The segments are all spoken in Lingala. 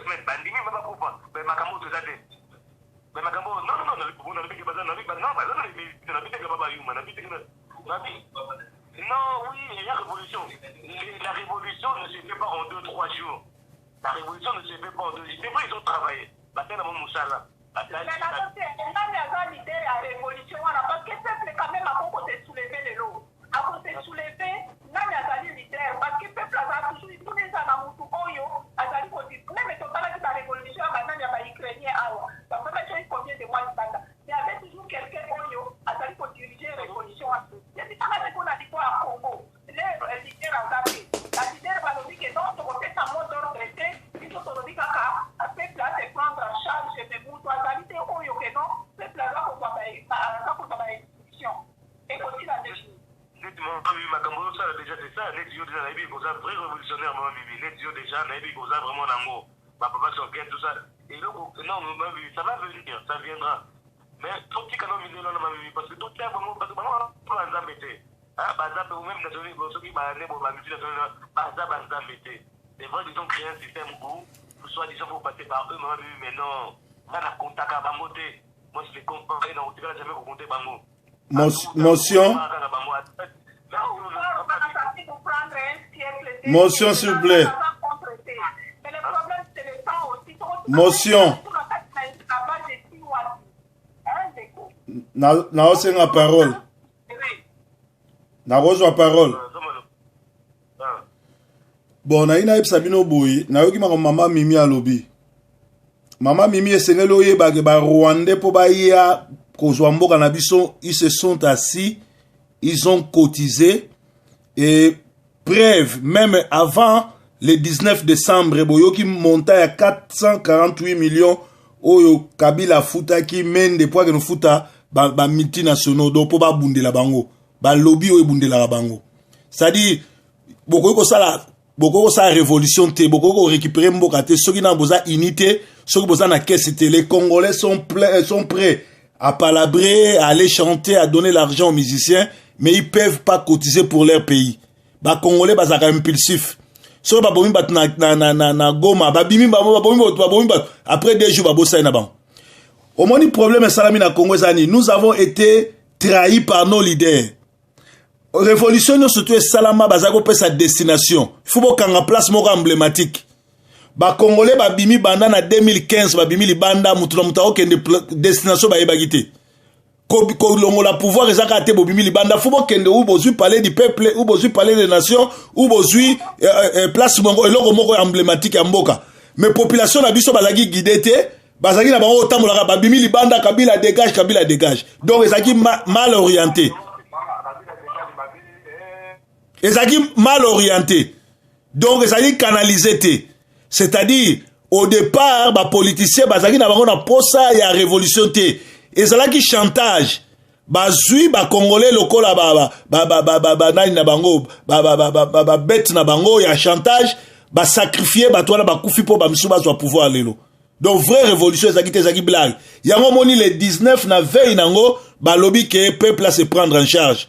semaines bandimi mama kufa mais makambo tout ça mais makambo non oui il y a révolution la révolution ne se fait pas en 2-3 jours la révolution ne se fait pas en 2 jours c'est vrai ils ont travaillé battre dans mon moussala mais la société a l'idée la révolution parce que peuple quand même à Congo s'est soulevé de l'eau à côté soulevé nani azali leader parce que peuple a toujours tous les ans na mutu oyo azali côté même total la révolution ya banani ya ba ukrainien awa parce que c'est combien de mois libanda il y avait toujours quelqu'un oyo azali pour diriger révolution à tout il y a des gens qui ont dit quoi à Congo les leaders en Zambie la leader va nous dire que non on peut en mode d'ordre il faut nous dire que peuple a se prendre en charge de mutu azali te oyo que non peuple a ko ba institution et continue à définir makambo ça déjà c'est ça les dieux déjà naïbi cause vrai révolutionnaire moi bibi les dieux déjà naïbi cause vraiment nango ma papa sont bien tout ça et donc non ça va venir ça viendra mais tout qui quand même dans ma bibi parce que tout là vraiment parce que pas embêté ah bazap ou même national ceux qui ba ne bo ba multinational bazap embêté c'est vrai ils ont créé un système où soit disant pour passer par eux moi bibi mais non on a contact à bangoté moi je les comprends et non tu vas jamais compter bango motion motion s'il vous plaît motion na osenga parole na rozwa parole bon na ina yebisa bino boye nayoki mako mama mimi alobi mama mimi esengeli oyebake ba Rwandais po baya kozwa mboka na biso ils se sont assis ils ont cotisé et preuve même avant le 19 décembre boyoki monta ya 448 millions oyo Kabila futa ki mende po ke no futa ba multinationaux do po ba bundela bango ba lobby oyo bundela bango c'est-à-dire boko sala révolution te boko récupérer mboka te soki na boza unité soki boza na caisse te les Congolais sont prêts à palabrer, à aller chanter, à donner l'argent aux musiciens, mais ils peuvent pas cotiser pour leur pays. Ba Congolais bazaka impulsif. So ba bomi bat na Goma, ba bimi ba bomi bat après 2 jours ba bossa na ban. Au moins le problème salami na Congo zani, nous avons été trahis par nos leaders. Révolution nous surtout salama bazako pe sa destination. Il faut qu'on place moko emblématique. Ba Congolais ba bimi banda na 2015 ba bimi libanda mutu na mutu okende destination ba yebagité ko longola pouvoir ezaka te bo bimi libanda faut kende ou bozui parler du peuple ou bozui parler des nations ou bozui place mongo eloko moko emblématique ya mboka mais population na biso bazaki guidé te bazaki na bango tamolaka ba bimi libanda Kabila dégage donc ezaki mal orienté donc ezaki canalisé te. C'est-à-dire, au départ, les politiciens, bazaki na bango na posa ya révolution te. Et ça là qui chantage. Bazui ba Congolais lokola nani na bango, bête na bango ya chantage, ba sacrifier ba toana ba kufi po ba misuba so pouvoir lelo. Donc vraie révolution ezaki blague. Yango moni le 19 na veille nango, ba lobby que peuple là se prendre en charge.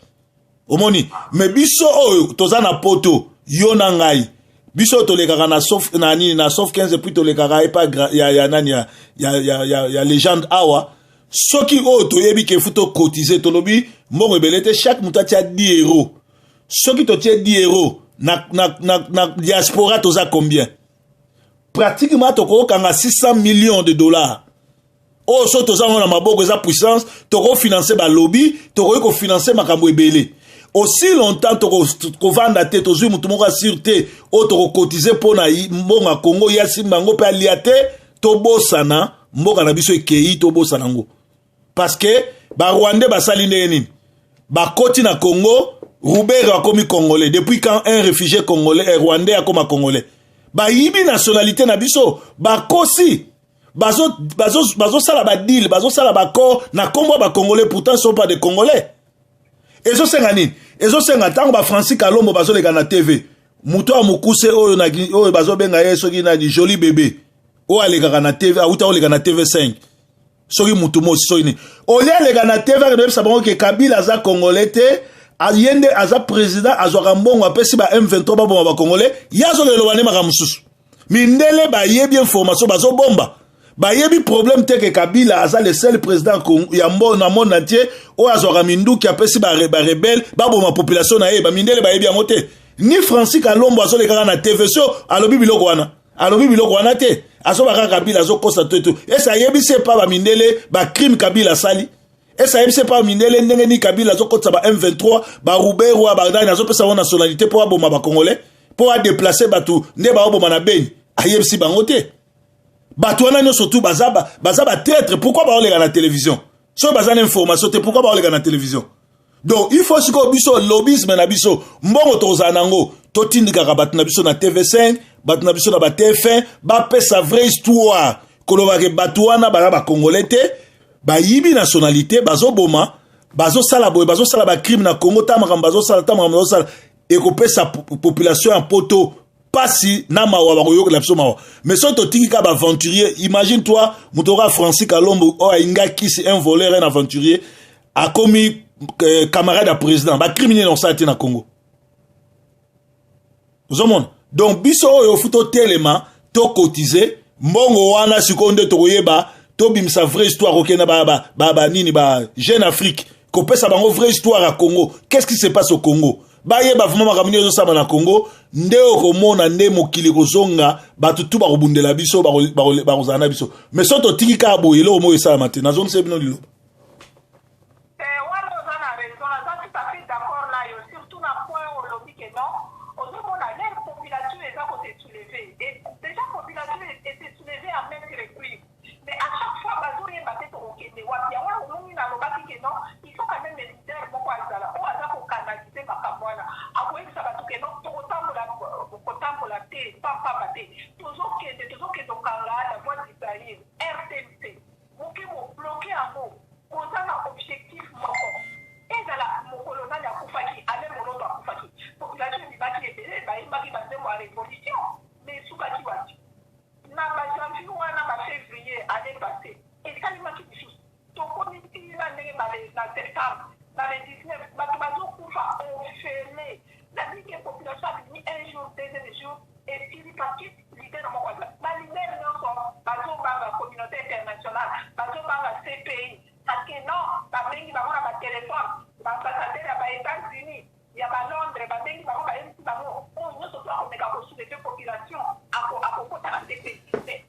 Omoni, mais biso oyo toza na poto, yo na ngai. Biso tolekaka na sauf 15 puis tolekaka et pas ya légende awa soki o toyebi ke futo cotiser tolobi mbongo belete chaque mutati a 10 euros soki to tie 10 euros na diaspora toza combien pratiquement toko kanga 600 millions de dollars o so toza na maboko za puissance toko financer ba lobby toko financer makambo ebele. Aussi longtemps to vanda te to zui mutu moko sûreté o to cotiser pona mbonga Congo ya simbango pe aliate to bosana mboka na biso ekei to bosana ngo parce que ba Rwandais basali neni ba koti na Congo Roubert a commis congolais depuis quand un réfugié congolais rwandais a comme congolais ba yibi nationalité na biso ba kosi bazo sala ba deal bazo sala ba corps na kombo ba congolais pourtant sont pas des congolais. Ezo senga nini? Ezo senga tango ba Francis Kalombo bazo lega na TV. Muto amukuse oyo bazo benga yeso ki na di joli bébé. O alega na TV, auta o lega na TV5. Soki mutu mo so ni. O lega na TV ka sa bango ke Kabila za congolais te, ayende aza président azwa mbongo apesi ba M23 ba congolais, yazo le lobane maka mususu. mindele bayebi information bazo bomba bayebi problème te que Kabila aza le seul président ya na monde entier o azwaka minduki apesi ba rebelle ba boma population na ye ba mindele bayebi yango te ni Francis Kalombo azo le kaka na TV so alobi biloko wana te azo baka Kabila azo kosa to et ça yebi c'est pas ba mindele ba crime Kabila sali et ça yebi c'est pas mindele ndenge ni Kabila azo kotsa ba M23 ba Roubero ba Dani azo pesa nationalité pour aboma ba congolais pour déplacer batu nde ba oboma na Beni ayebi si bango te batu wana nyo surtout bazaba tête pourquoi ba olega na télévision so bazana information te pourquoi ba olega na télévision donc il faut siko biso lobbyisme na biso mbongo toza nango totindika batu na biso na TV5 batu na biso na ba TF1 ba pesa vraie histoire koloba ke batu wana ba congolais te ba yibi nationalité bazoboma bazosala boye bazosala ba crime na Congo tamaka bazosala et kopesa population en poto pasi na mawa bakoyoka la biso mawa mais so totiki ka ba aventurier imagine toi mutoka Francis Kalombo o inga kisi un voleur un aventurier a commis camarade à président ba criminel dans ça na Congo zomon donc biso oyo futo telema to cotiser mbongo wana sikonde to koyeba to bimsa vraie histoire okena ba nini ba Jeune Afrique ko pesa bango vraie histoire à Congo qu'est-ce qui se passe au Congo baye ba vraiment makamini zo sama na Congo nde okomona nde mokili kozonga batu tu ba kobundela biso ba kozana biso mais soto tiki ka boye lo mo esala matin na zone sebino lilo wana ozana raison na tout à fait d'accord là yo surtout na point au lobby que non ozomona la population est à côté soulever et déjà population était soulevée à même reprises mais à chaque fois bazoye baté to okende wapi ya wana olongi na lobaki que non il faut quand même les leaders moko azala o aza ko canaliser makamwana akoyebisa bato que non kotambola te papa te tozokende okanga la voie d'Israël RTC moke mo bloqué yango koza na objectif moko ezala mokolo nani akufaki ale moloto akufaki population ebibaki ebele bayimbaki banzembo ya révolution mais esukaki wapi na bajanvier wana bafévrier année passé ekalimaki lisusu tokomitina ndenge na septembre na le 19 bato bazokufa ofele na ndenge population abimi un jour deuxième jour esili parce leader moko balider nyonso bazobanga communauté internationale bazobanga CPI parce que non babengi bango na batelefone baambassadeur ya baétats-unis ya balondres babengi bango bayebisi bango oyo nyonso to akomeka kosouleve population akokota na CPI mais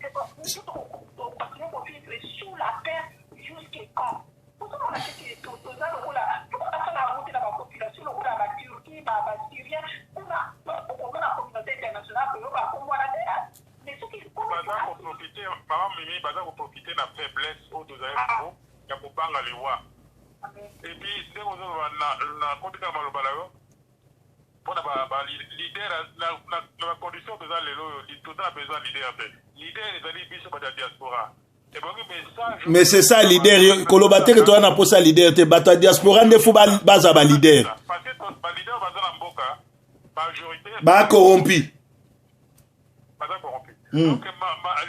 continue kofivre sous la peur jusque quand ozomona teke toza lokola tokokasala yango te na bapopulation lokola baturquie basyrien kuna okomona communauté internationale koyoka akombwana te mais soki baza koprofite na faiblesse oyo tozali yango ya kobanga liwa epuis ndenge ozoloba na kotika maloba na yo mpona balider na bacondition toza lelo oyo toza na besoin lider te lider ezali biso bato ya diaspora mais c'est ça leader koloba te que toi na posa leader te bato ya diaspora nde fu baza ba leader parce que ba leader baza na mboka majorité ba corrompi donc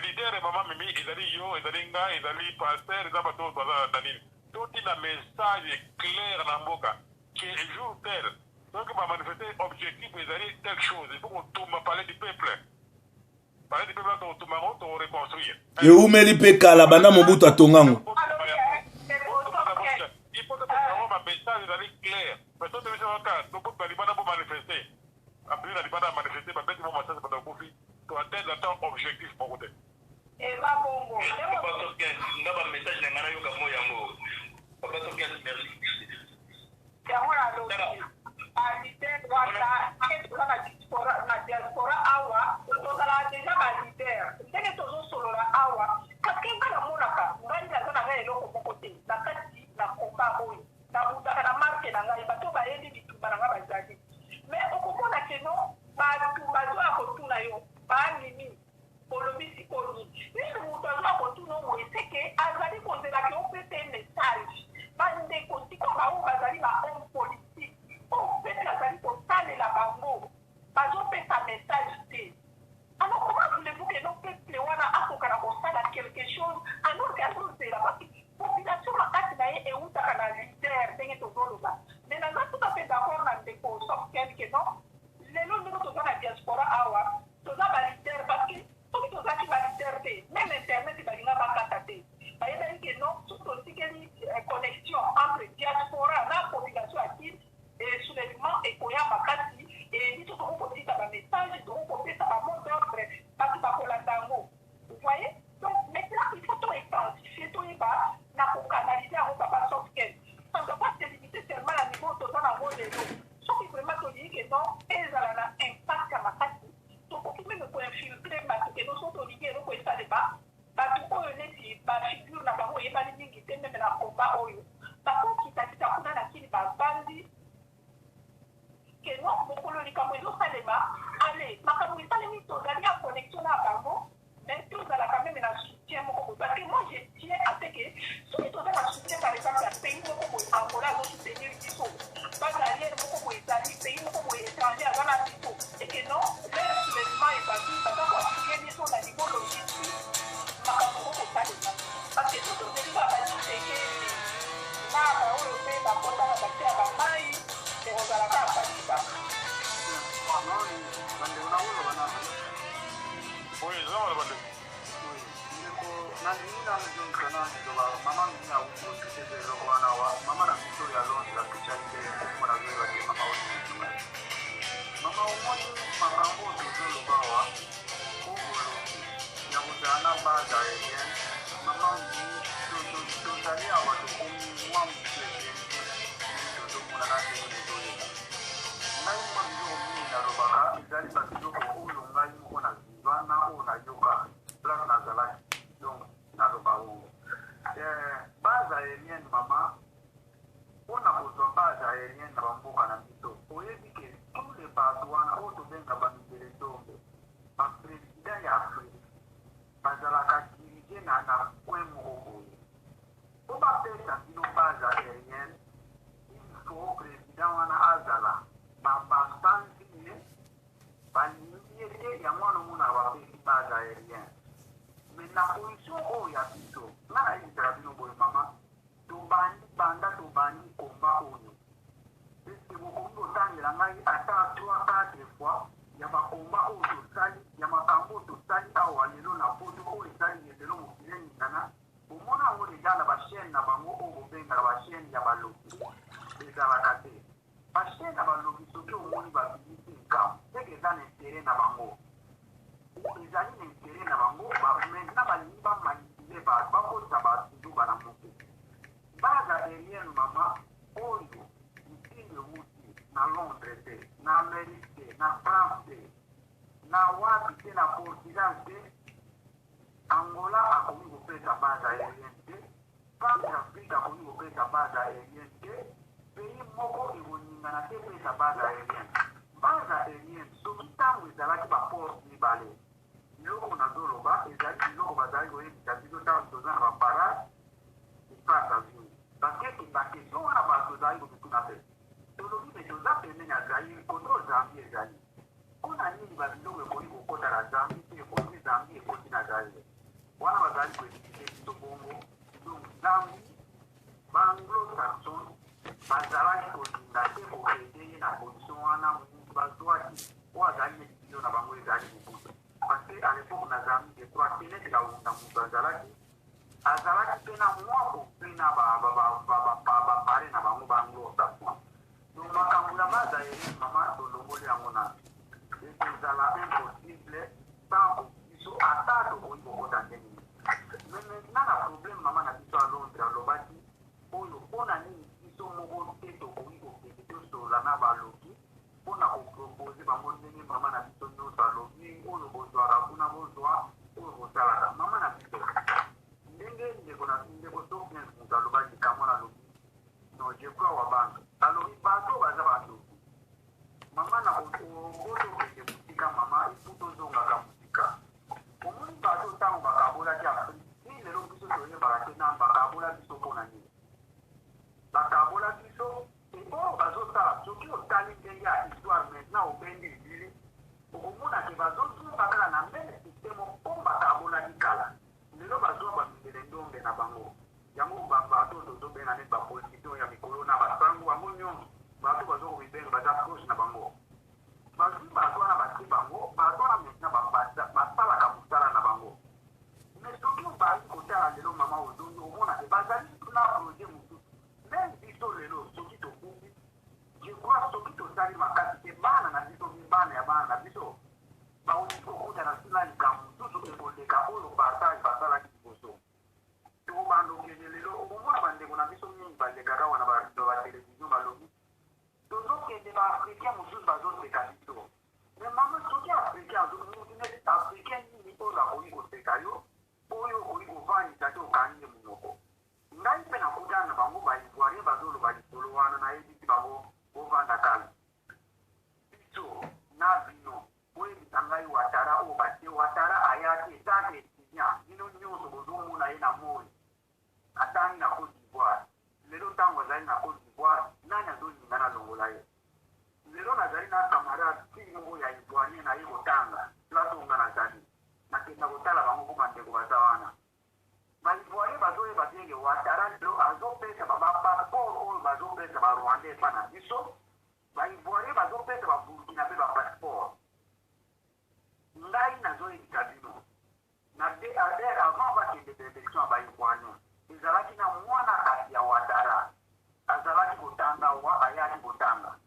leader mama mimi ezali yo ezali nga ezali pasteur eza bato baza na nini toti na message clair na mboka que jour tel donc ba manifester objectif ezali telle chose il faut qu'on tourne parler du peuple. Et où me li pe kala banda mobutu atongango. Il faut que un message clair. Mais tout le monde donc ba libana pour manifester. Après la libana manifester ba bête mo message ba kofi to atteindre ton objectif pour côté. Et va bongo. Parce que ngaba message na ngana yo ka mo yango. Parce que merci. Ya wala do. Leader wata na diaspora awa tozala deja balider ndenge tozosolola awa kasi nga namonaka ngai naza na ngai eloko moko te na kati na komba oyo nabutaka na marke na ngai bato bayebi bitumba na ngai bazali mais okomona keno bato bazoya kotuna yo banini olobi sikoni nini moto azoya kotuna oyo eseke azali kozelaki opesa message bandeko bazopesa ba Rwandais pa na biso ba Ivoirien bazopesa ba Burkinabé ba passeport ngai nazoyebisa bino na avant bakende élection ba Ivoirien ezalaki na mwana kasi ya Ouattara azalaki kotanga wa ayaki kotanga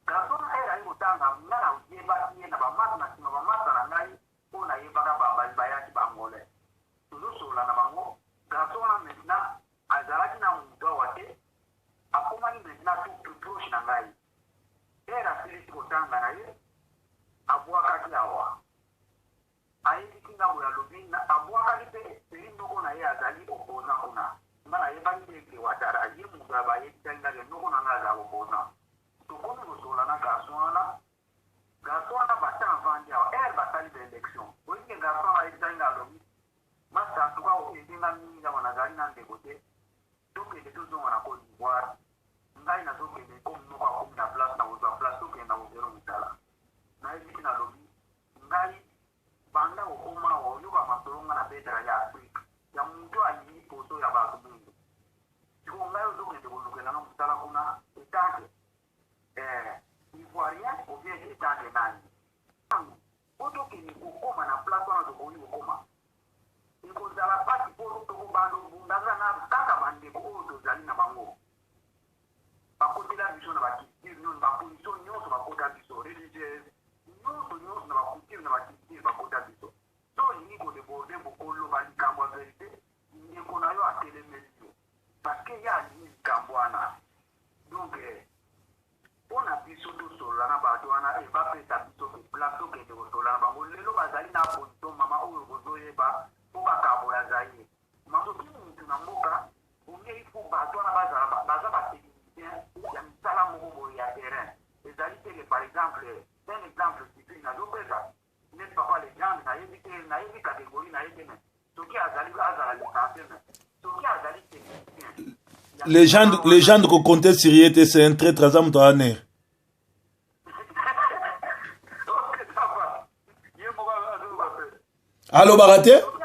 garçon ayi kotanga nga na uyeba ye na bamasa na nsima bamasa na ngai mpo nayebaka bayaki bangole tozosola na bango garçon wana maintenant azalaki na moto awa te akomani maintenant tout plus proche na ngai asilisi kotanga na ye abwakaki awa ayebiki ngambo ya lobi abwakaki mpe peli ndoko na ye azali opposant kuna nga nayebaki ete Ouattara ye moto abayebisaki ngake ndoko na ngai azala opposant tokomi kosola na garçon wana bata avandi awa basali baélection oyike garçon wana ayebisaki nga alobi masa tuka okendenga mingi awa nazali na ndeko te tokende tozonga na Côte d'Ivoire ngai nazokende komi moko akomi na place na kozwa place tokende na kozero misala nayebiki nalobi ngai banda kokoma oyoka masolonga na betaka ya Afrique ya moto alimi poso ya bato mingi siko ngai ozokende kolukelanga mosala kuna etanke Ivoirien obien etanke nani otokende kokoma na place wana tokoki kokoma ekozala pasi mpo tokobanda obundaza na kaka bandeko oyo tozali na bango bakotela biso na baculture nyonso baposition nyonso bakota biso religieuse nyonso na baculture na baculture bakota biso so olingi kodeborde bokoloba likambo ya verité ndeko na yo atelemeli yo parceke ye alingi likambo wana donc mpona biso tosolola na bato wana ebapesa biso place tokende kosola na bango lelo bazali na position mama oyo bozoyeba mpo bakaboya zaye masoki mutu na mboka onge ifo bato wana baza bateknicien ya misala moko boye ya terrain ezali teke par exemple un exemple sipi nazopesa neti papa legende nayebi kategori nayebi me soki azala lisanse me soki azali technicien les gens de compter sur yete c'est un traître à moto aner allo barate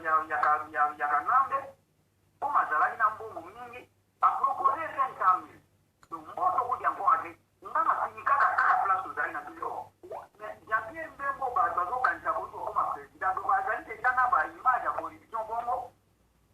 ya Kanambe o mazalaki na mbongo mingi apropose 500 000 donc moto kudia ngwate ngana sinikaka kaka place ozali na bilo mais Jean-Pierre Mbembo bazokanisa koto koma président donc azali déjà na ba image ya politician bongo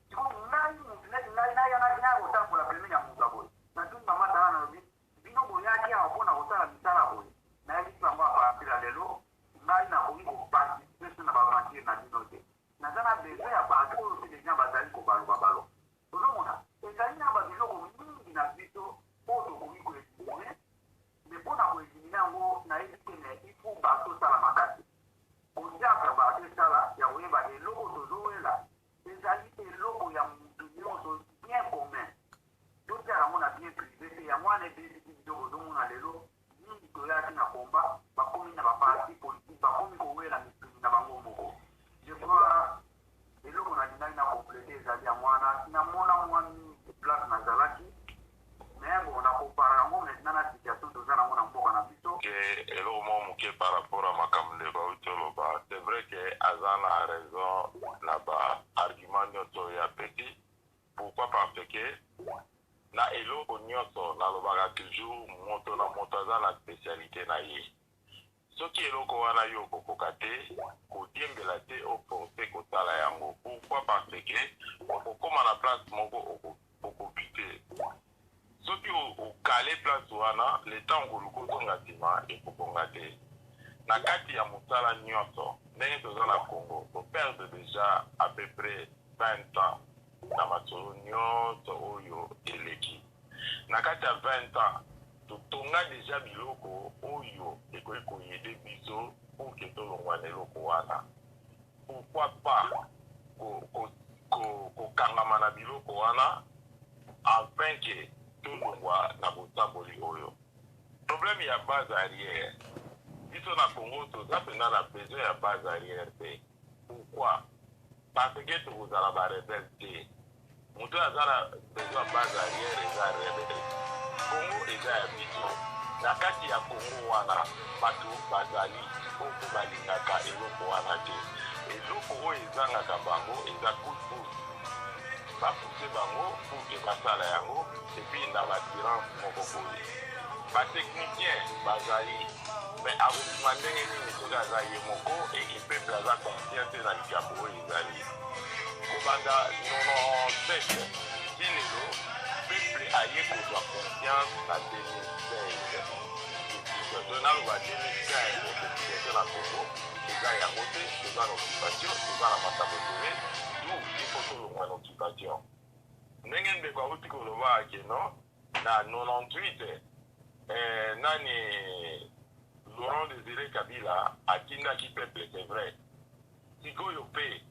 siko ngai yana kotambola pembeni ya mutu aboye na tuni mama tala na lobi bino boyaki awa mpona kosala misala boye nayebisi bango apapila lelo ngai nakoki koparticipe na baventure na bino te naza na besoin ya bato oyo mpe deja bazali kobalo ozomona ezali na babiloko mingi na biso oyo tokoki koelimine me mpona koelimine yango nayebi kene ifo bato osala makasi odiaka bato esala ya koyeba eloko tozowela ezali eloko ya mutu nyonso bien commun totiaka yango na bien privé te yango wana ebebisi biloko ozomona lelo mingi toyaki na komba bakomi na baparti politique bakomi kowela mipini na bango moko je crois eloko nalingaki na komplete ezali yango wana namona mwani place nazalaki mais bon nakopara yango maintenant na situation toza nango na mboka na biso eloko moko moke par rapport à makambo nde bauti oloba c'est vrai que aza na raison na baargument nyonso ya petit pourquoi parce que na eloko nyonso nalobaka toujours moto na moto aza na spécialité na ye soki eloko wana yo okokoka te kodiembela te oforce kotala yango pourquoi parce que okokóma na place moko okoki te soki okale place wana le temps okoluka ozonga nsima ekobonga te na kati ya mosala nyonso ndenge toza na Congo toperde déjà à peu près 20 ans na masolo nyonso oyo eleki na kati ya 20 ans totonga déjà biloko oyo ekoki koyede biso pour ke tolongwa na eloko wana pourquoi pas kokangama na biloko wana afin ke tolongwa na botamboli oyo problème ya base arrière biso na Congo toza mpena na besoin ya base arrière te pourquoi parce que tokozala barebele te moto aza na besoin base arrière eza rebele Congo eza ya biso na kati ya Congo wana bato bazali oyo balingaka eloko wana te eloko oyo ezangaka bango eza kutu bapuse bango pour ke basala yango epuis na batirance moko boye batechnicien bazali mais akokima ndenge nini soki aza ye moko epeple aza conscience na likambo oyo ezali kobanda 97 ti lelo peple aye kozwa confiance na 2016 situation naloba 2015 situation na Congo eza yango te toza na occupation toza na makambo ebele du ifo tolongwa na occupation ndenge ndeko auti koloba akeno na 98 nani Laurent Désiré Kabila atindaki peuple c'est vrai sikoyo mpe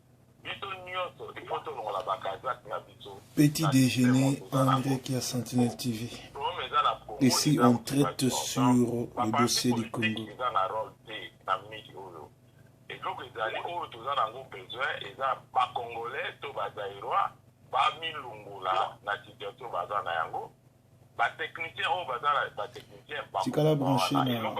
biso nyonso ifo tolongola bakazaki na biso petit déjeuner en direct à Sentinelle TV. Ici on traite sur le dossier du Congo. eloko ezali oyo toza nango besoin eza bakongolais to bazairwa bamilungula na situation baza na yango batechnicien oyo baza na batechnicien tikala branché na